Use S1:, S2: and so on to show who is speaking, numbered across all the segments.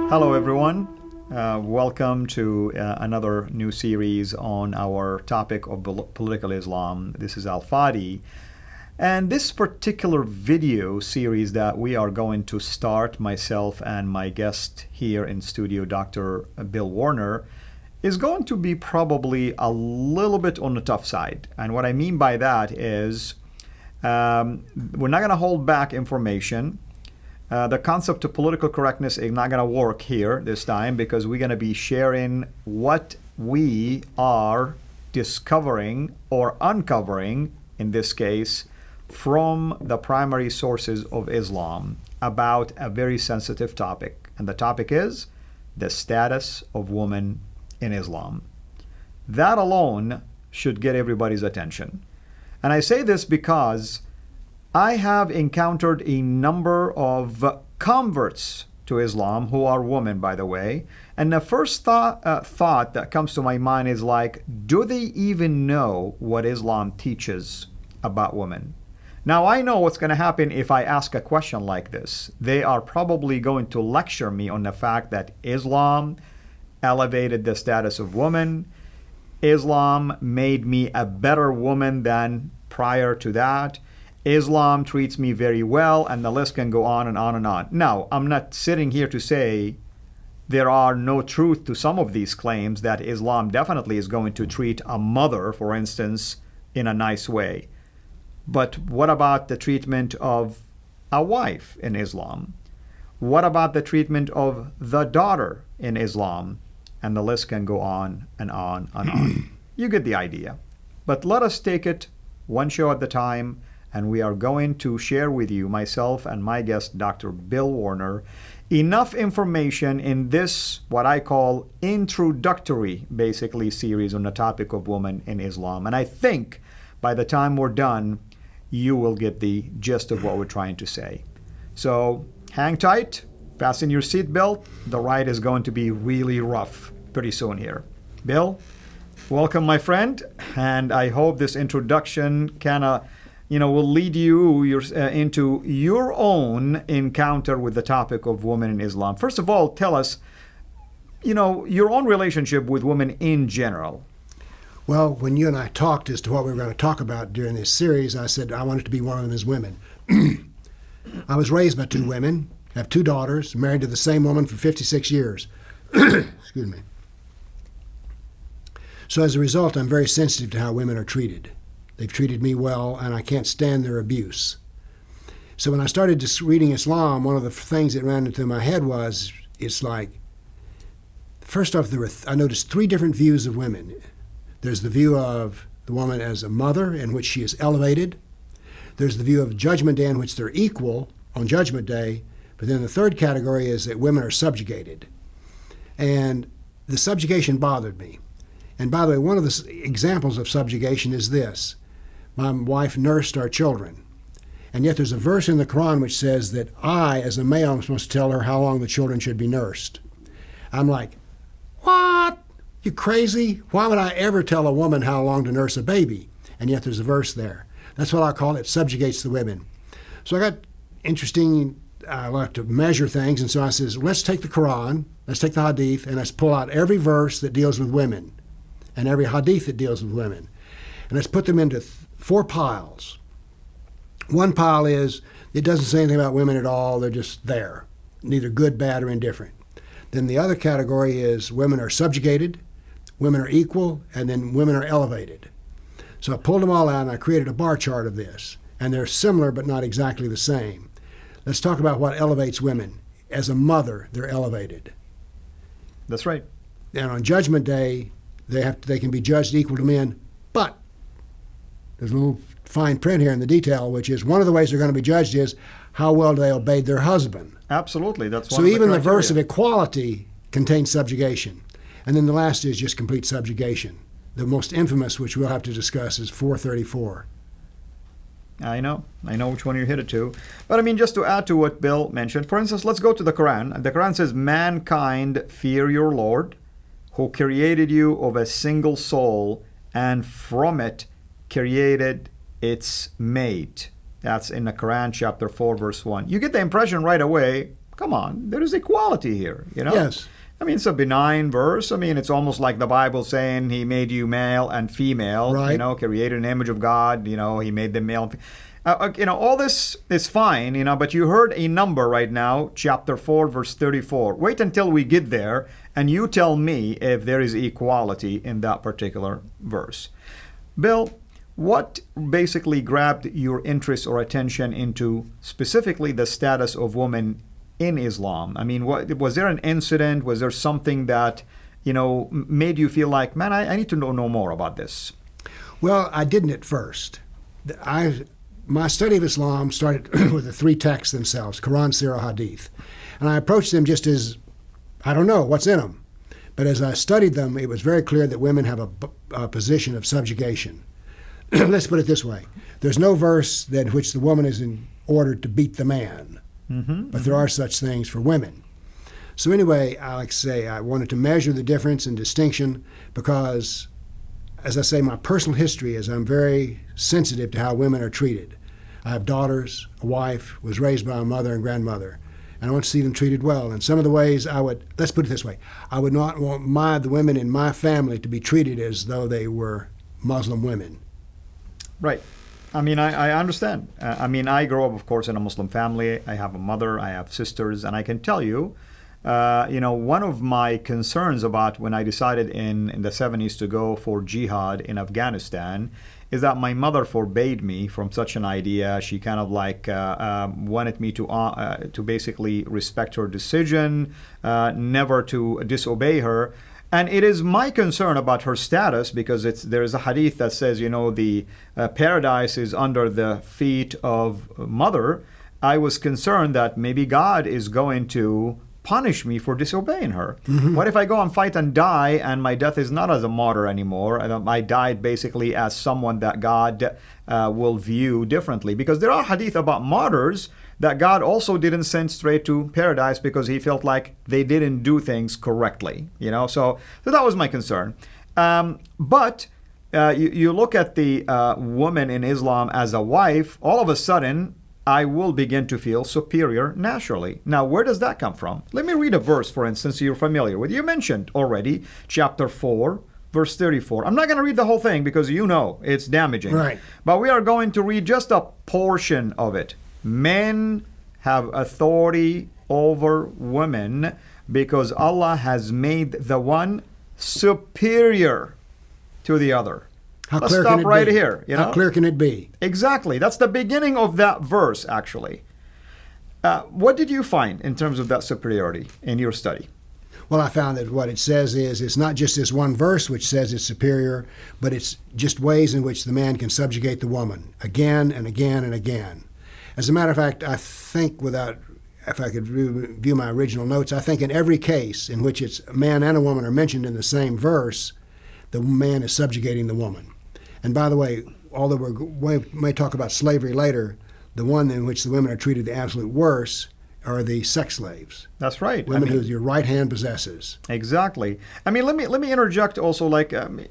S1: Hello, everyone. Welcome to another new series on our topic of political Islam. This is Fadi. And this particular video series that we are going to start, myself and my guest here in studio, Dr. Bill Warner, is going to be probably a little bit on the tough side. And what I mean by that is we're not going to hold back information. The concept of political correctness is not going to work here this time because we're going to be sharing what we are discovering or uncovering, in this case, from the primary sources of Islam about a very sensitive topic. And the topic is the status of women in Islam. That alone should get everybody's attention. And I say this because I have encountered a number of converts to Islam who are women, by the way. And the first thought that comes to my mind is like, do they even know what Islam teaches about women? Now, I know what's going to happen if I ask a question like this. They are probably going to lecture me on the fact that Islam elevated the status of women. Islam made me a better woman than prior to that. Islam treats me very well, and the list can go on and on and on. Now, I'm not sitting here to say there are no truth to some of these claims that Islam definitely is going to treat a mother, for instance, in a nice way. But what about the treatment of a wife in Islam? What about the treatment of the daughter in Islam? And the list can go on and on and on. You get the idea. But let us take it one show at a time, and we are going to share with you, myself and my guest, Dr. Bill Warner, enough information in this, what I call introductory, basically, series on the topic of women in Islam. And I think by the time we're done, you will get the gist of what we're trying to say. So hang tight. Fasten your seatbelt. The ride is going to be really rough pretty soon here. Bill, welcome, my friend. And I hope this introduction will lead you into your own encounter with the topic of women in Islam. First of all, tell us, your own relationship with women in general.
S2: Well, when you and I talked as to what we were going to talk about during this series, I said I wanted to be one of them as women. I was raised by two women. I have two daughters, married to the same woman for 56 years. Excuse me. So as a result, I'm very sensitive to how women are treated. They've treated me well, and I can't stand their abuse. So when I started just reading Islam, one of the things that ran into my head was, it's like, first off, I noticed three different views of women. There's the view of the woman as a mother, in which she is elevated. There's the view of Judgment Day, in which they're equal on Judgment Day. But then the third category is that women are subjugated. And the subjugation bothered me. And by the way, one of the examples of subjugation is this. My wife nursed our children. And yet there's a verse in the Quran which says that I, as a male, am supposed to tell her how long the children should be nursed. I'm like, what? You crazy? Why would I ever tell a woman how long to nurse a baby? And yet there's a verse there. That's what I call it, subjugates the women. So I got interesting. I like to measure things, and so I says, let's take the Quran, let's take the Hadith, and let's pull out every verse that deals with women and every Hadith that deals with women. And let's put them into four piles. One pile is, it doesn't say anything about women at all, they're just there, neither good, bad, or indifferent. Then the other category is women are subjugated, women are equal, and then women are elevated. So I pulled them all out, and I created a bar chart of this. And they're similar, but not exactly the same. Let's talk about what elevates women. As a mother, they're elevated.
S1: That's right.
S2: And on Judgment Day, they can be judged equal to men, but there's a little fine print here in the detail, which is one of the ways they're going to be judged is how well they obeyed their husband.
S1: Absolutely. That's one
S2: so
S1: of the
S2: even the
S1: criteria.
S2: verse of equality contains subjugation. And then the last is just complete subjugation. The most infamous, which we'll have to discuss, is 434.
S1: I know which one you're headed to. But I mean, just to add to what Bill mentioned, for instance, let's go to the Quran. The Quran says, mankind fear your Lord, who created you of a single soul, and from it created its mate. That's in the Quran, chapter 4, verse 1. You get the impression right away, Come on, there is equality here,
S2: Yes.
S1: I mean, it's a benign verse. I mean, it's almost like the Bible saying he made you male and female,
S2: Right.
S1: Created in the image of God, he made them male. All this is fine, but you heard a number right now, chapter 4, verse 34. Wait until we get there, and you tell me if there is equality in that particular verse. Bill, what basically grabbed your interest or attention into specifically the status of women in Islam? I mean, was there an incident? Was there something that, made you feel like, man, I need to know more about this?
S2: Well, I didn't at first. My study of Islam started with the three texts themselves, Quran, CIRA, Hadith. And I approached them just as, I don't know what's in them. But as I studied them, it was very clear that women have a position of subjugation. Let's put it this way. There's no verse in which the woman is ordered to beat the man. But there are such things for women. So anyway, I wanted to measure the difference and distinction because, as I say, my personal history is I'm very sensitive to how women are treated. I have daughters, a wife, was raised by a mother and grandmother, and I want to see them treated well. And some of the ways let's put it this way, I would not want the women in my family to be treated as though they were Muslim women.
S1: Right. I mean, I understand. I grew up, of course, in a Muslim family. I have a mother, I have sisters, and I can tell you, one of my concerns about when I decided in the 70s to go for jihad in Afghanistan is that my mother forbade me from such an idea. She kind of wanted me to basically respect her decision, never to disobey her. And it is my concern about her status because there is a hadith that says, the paradise is under the feet of mother. I was concerned that maybe God is going to punish me for disobeying her. What if I go and fight and die and my death is not as a martyr anymore? And I died basically as someone that God will view differently. Because there are hadith about martyrs that God also didn't send straight to paradise because he felt like they didn't do things correctly. So that was my concern. But you look at the woman in Islam as a wife, all of a sudden, I will begin to feel superior naturally. Now, where does that come from? Let me read a verse, for instance, you're familiar with. You mentioned already chapter 4, verse 34. I'm not going to read the whole thing because it's damaging.
S2: Right.
S1: But we are going to read just a portion of it. Men have authority over women because Allah has made the one superior to the other. Let's stop right here.
S2: How clear can it be?
S1: Exactly. That's the beginning of that verse, actually. What did you find in terms of that superiority in your study?
S2: Well, I found that what it says is it's not just this one verse which says it's superior, but it's just ways in which the man can subjugate the woman again and again and again. As a matter of fact, I think if I could review my original notes, I think in every case in which it's a man and a woman are mentioned in the same verse, the man is subjugating the woman. And by the way, although we may talk about slavery later, the one in which the women are treated the absolute worst are the sex slaves.
S1: That's right.
S2: Women who your right hand possesses.
S1: Exactly. I mean, let me interject also, in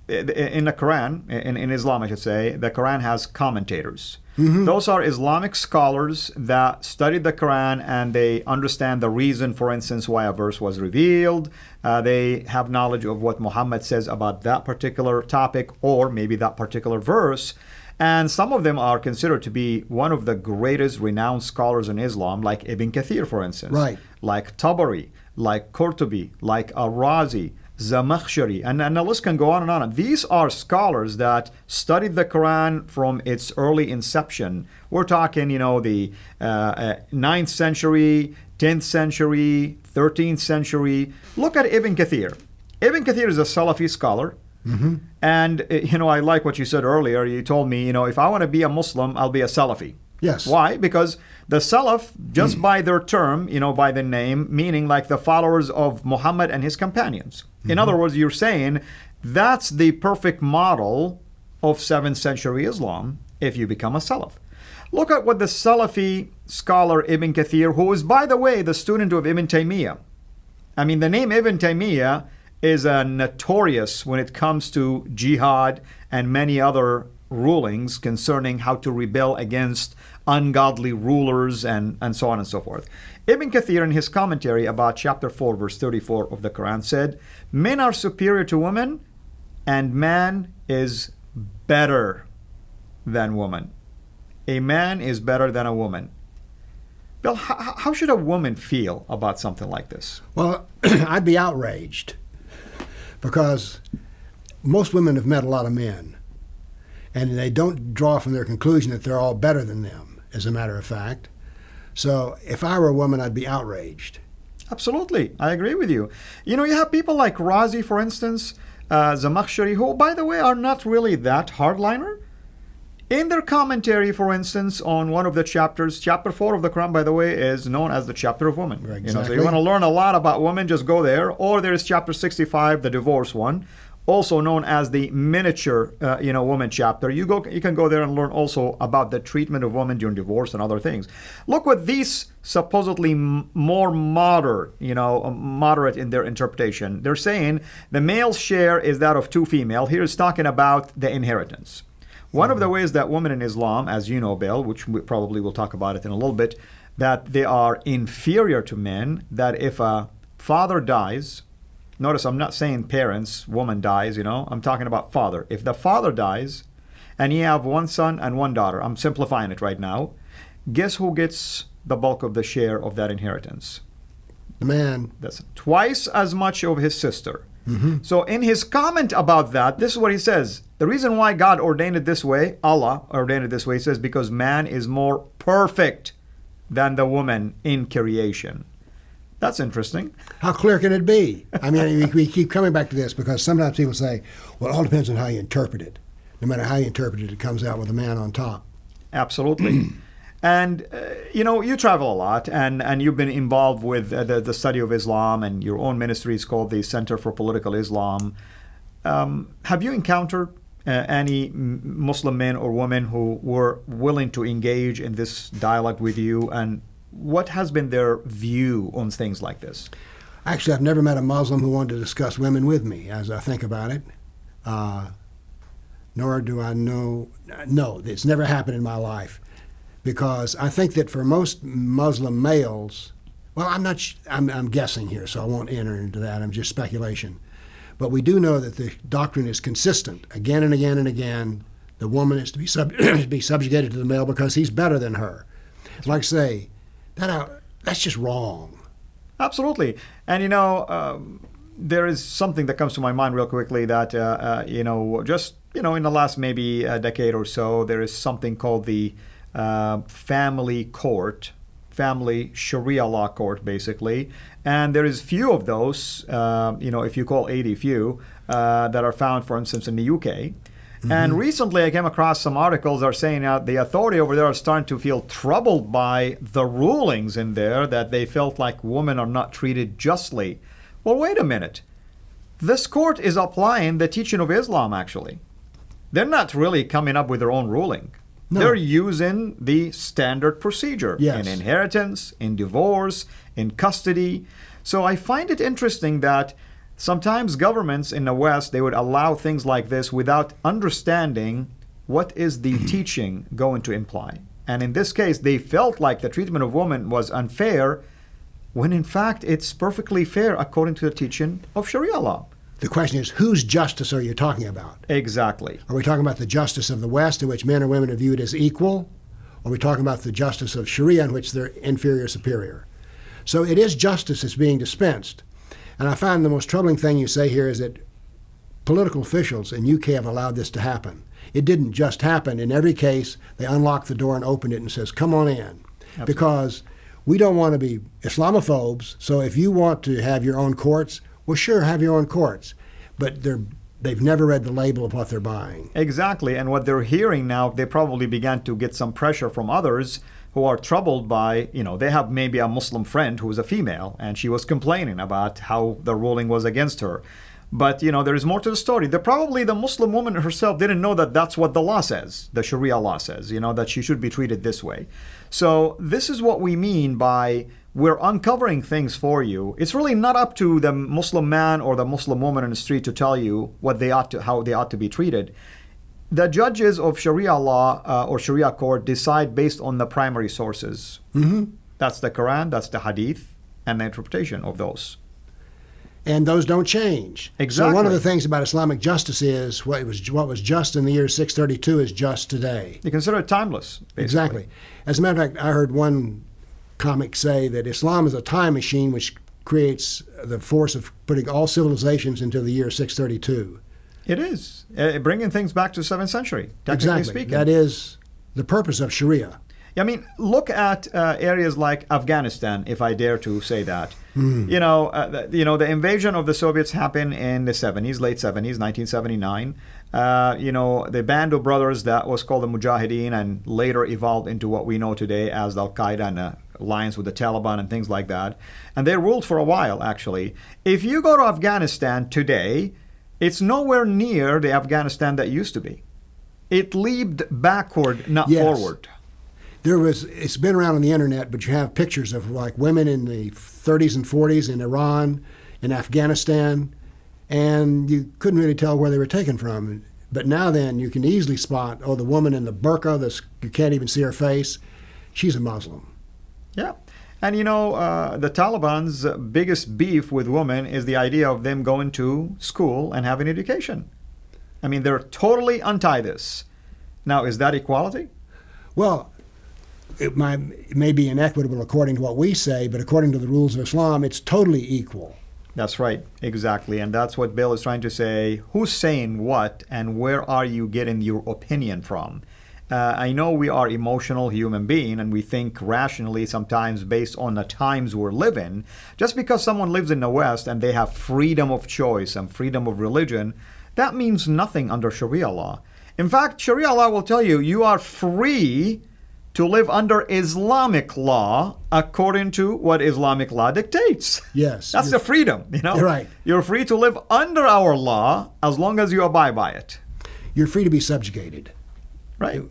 S1: the Quran, in Islam, I should say, the Quran has commentators. Those are Islamic scholars that studied the Quran and they understand the reason, for instance, why a verse was revealed. They have knowledge of what Muhammad says about that particular topic or maybe that particular verse. And some of them are considered to be one of the greatest renowned scholars in Islam, like Ibn Kathir, for instance.
S2: Right.
S1: Like Tabari, like Qurtubi, like Al-Razi, Zamakhshari, and the list can go on and on. These are scholars that studied the Quran from its early inception. We're talking, the 9th century, 10th century, 13th century. Look at Ibn Kathir. Ibn Kathir is a Salafi scholar. And, I like what you said earlier. You told me, if I want to be a Muslim, I'll be a Salafi.
S2: Yes.
S1: Why? Because the Salaf, just by their term, by the name, meaning like the followers of Muhammad and his companions. In other words, you're saying that's the perfect model of 7th century Islam if you become a Salaf. Look at what the Salafi scholar Ibn Kathir, who is, by the way, the student of Ibn Taymiyyah. I mean, the name Ibn Taymiyyah is notorious when it comes to jihad and many other rulings concerning how to rebel against ungodly rulers and so on and so forth. Ibn Kathir, in his commentary about chapter 4, verse 34 of the Quran, said, men are superior to women, and man is better than woman. A man is better than a woman. Bill, how should a woman feel about something like this?
S2: Well, I'd be outraged, because most women have met a lot of men, and they don't draw from their conclusion that they're all better than them, as a matter of fact. So if I were a woman, I'd be outraged.
S1: Absolutely. I agree with you. You know, you have people like Razi, for instance, Zamakhshari, who, by the way, are not really that hardliner. In their commentary, for instance, on one of the chapters, chapter 4 of the Quran, by the way, is known as the chapter of women.
S2: Exactly.
S1: You know, so you want to learn a lot about women, just go there. Or there is chapter 65, the divorce one, also known as the miniature, woman chapter. You can go there and learn also about the treatment of women during divorce and other things. Look what these supposedly more moderate in their interpretation. They're saying the male's share is that of 2 female. Here it's talking about the inheritance. One of the ways that women in Islam, as you know, Bill, which we probably will talk about it in a little bit, that they are inferior to men, that if a father dies, notice I'm not saying parents, woman dies, I'm talking about father. If the father dies and you have 1 son and 1 daughter, I'm simplifying it right now, guess who gets the bulk of the share of that inheritance?
S2: The man.
S1: That's twice as much of his sister.
S2: Mm-hmm.
S1: So in his comment about that, this is what he says. The reason why God ordained it this way, Allah ordained it this way, he says, because man is more perfect than the woman in creation. That's interesting.
S2: How clear can it be? I mean, we keep coming back to this because sometimes people say, well, it all depends on how you interpret it. No matter how you interpret it, it comes out with a man on top.
S1: Absolutely. And, you travel a lot, and you've been involved with the study of Islam, and your own ministry is called the Center for Political Islam. Have you encountered any Muslim men or women who were willing to engage in this dialogue with you, and what has been their view on things like this?
S2: Actually, I've never met a Muslim who wanted to discuss women with me, as I think about it. Nor do I know. No, it's never happened in my life. Because I think that for most Muslim males, well, I'm guessing here, so I won't enter into that. I'm just speculation. But we do know that the doctrine is consistent. Again and again and again, the woman is to be subjugated to the male because he's better than her. Like I say, that's just wrong.
S1: Absolutely. And, there is something that comes to my mind real quickly that, just, in the last maybe a decade or so, there is something called the family court, family Sharia law court, basically. And there is few of those, if you call 80 few, that are found, for instance, in the UK. Mm-hmm. And recently I came across some articles that are saying that the authority over there are starting to feel troubled by the rulings in there, that they felt like women are not treated justly. Well, wait a minute. This court is applying the teaching of Islam, actually. They're not really coming up with their own ruling. No. They're using the standard procedure in inheritance, in divorce, in custody. So I find it interesting that sometimes governments in the West, they would allow things like this without understanding what is the teaching going to imply. And in this case, they felt like the treatment of women was unfair, when in fact it's perfectly fair according to the teaching of Sharia law.
S2: The question is, whose justice are you talking about?
S1: Exactly.
S2: Are we talking about the justice of the West, in which men or women are viewed as equal? Or are we talking about the justice of Sharia, in which they're inferior or superior? So it is justice that's being dispensed. And I find the most troubling thing you say here is that political officials in UK have allowed this to happen. It didn't just happen. In every case, they unlocked the door and opened it and says, come on in. Absolutely. Because we don't want to be Islamophobes, so if you want to have your own courts, well, sure, have your own courts, but they've never read the label of what they're buying.
S1: Exactly, and what they're hearing now, they probably began to get some pressure from others who are troubled by, they have maybe a Muslim friend who is a female, and she was complaining about how the ruling was against her. But, there is more to the story. The Muslim woman herself didn't know that that's what the law says, the Sharia law says, that she should be treated this way. So this is what we mean by we're uncovering things for you. It's really not up to the Muslim man or the Muslim woman in the street to tell you how they ought to be treated. the judges of Sharia law or Sharia court decide based on the primary sources.
S2: Mm-hmm.
S1: That's the Quran, that's the Hadith, and the interpretation of those.
S2: And those don't change.
S1: Exactly.
S2: So one of the things about Islamic justice is what was just in the year 632 is just today.
S1: You consider it timeless, basically.
S2: Exactly. As a matter of fact, I heard one comic say that Islam is a time machine which creates the force of putting all civilizations into the year 632.
S1: It is. Bringing things back to the 7th century, technically
S2: Exactly.
S1: speaking.
S2: That is the purpose of Sharia.
S1: I mean, look at areas like Afghanistan, if I dare to say that. You know, the invasion of the Soviets happened in the 70s, late 70s, 1979. You know, the band of brothers that was called the Mujahideen and later evolved into what we know today as Al-Qaeda and alliance with the Taliban and things like that. And they ruled for a while, actually. If you go to Afghanistan today, it's nowhere near the Afghanistan that used to be. It leaped backward, not forward.
S2: It's been around on the internet, but you have pictures of like women in the 30s and 40s in Iran, in Afghanistan, and you couldn't really tell where they were taken from. But now then, you can easily spot, the woman in the burqa, you can't even see her face, she's a Muslim.
S1: Yeah. And you know, the Taliban's biggest beef with women is the idea of them going to school and having education. I mean, they're totally anti this. Now, is that equality?
S2: Well, it may be inequitable according to what we say, but according to the rules of Islam, it's totally equal.
S1: That's right, exactly. And that's what Bill is trying to say. Who's saying what, and where are you getting your opinion from? I know we are emotional human beings, and we think rationally sometimes based on the times we're living. Just because someone lives in the West and they have freedom of choice and freedom of religion, that means nothing under Sharia law. In fact, Sharia law will tell you you are free to live under Islamic law according to what Islamic law dictates.
S2: Yes.
S1: That's the freedom, you know?
S2: You're right.
S1: You're free to live under our law as long as you abide by it.
S2: You're free to be subjugated.
S1: Right.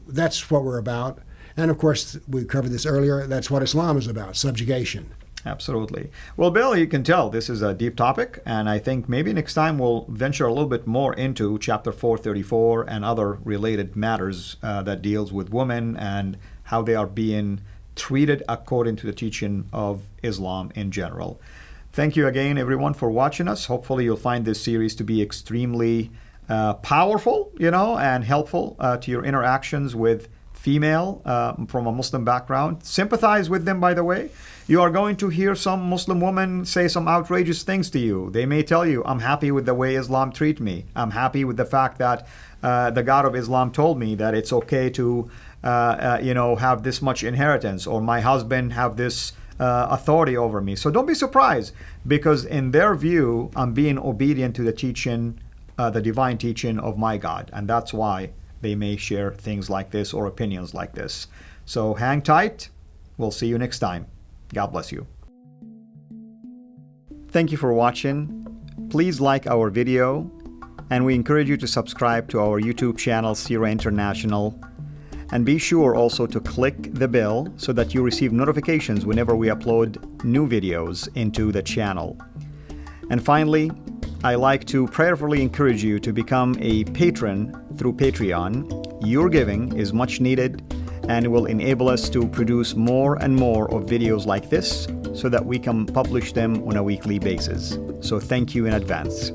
S2: That's what we're about. And of course, we covered this earlier, that's what Islam is about, subjugation.
S1: Absolutely. Well, Bill, you can tell this is a deep topic, and I think maybe next time we'll venture a little bit more into Chapter 434 and other related matters that deals with women and how they are being treated according to the teaching of Islam in general. Thank you again, everyone, for watching us. Hopefully you'll find this series to be extremely powerful, you know, and helpful to your interactions with female from a Muslim background. Sympathize with them, by the way. You are going to hear some Muslim women say some outrageous things to you. They may tell you, I'm happy with the way Islam treats me. I'm happy with the fact that the God of Islam told me that it's okay to, have this much inheritance, or my husband have this authority over me. So don't be surprised, because in their view, I'm being obedient to the teaching, the divine teaching of my God. And that's why they may share things like this or opinions like this. So hang tight. We'll see you next time. God bless you. Thank you for watching. Please like our video, and we encourage you to subscribe to our YouTube channel, CIRA International. And be sure also to click the bell so that you receive notifications whenever we upload new videos into the channel. And finally, I like to prayerfully encourage you to become a patron through Patreon. Your giving is much needed and will enable us to produce more and more of videos like this so that we can publish them on a weekly basis. So thank you in advance.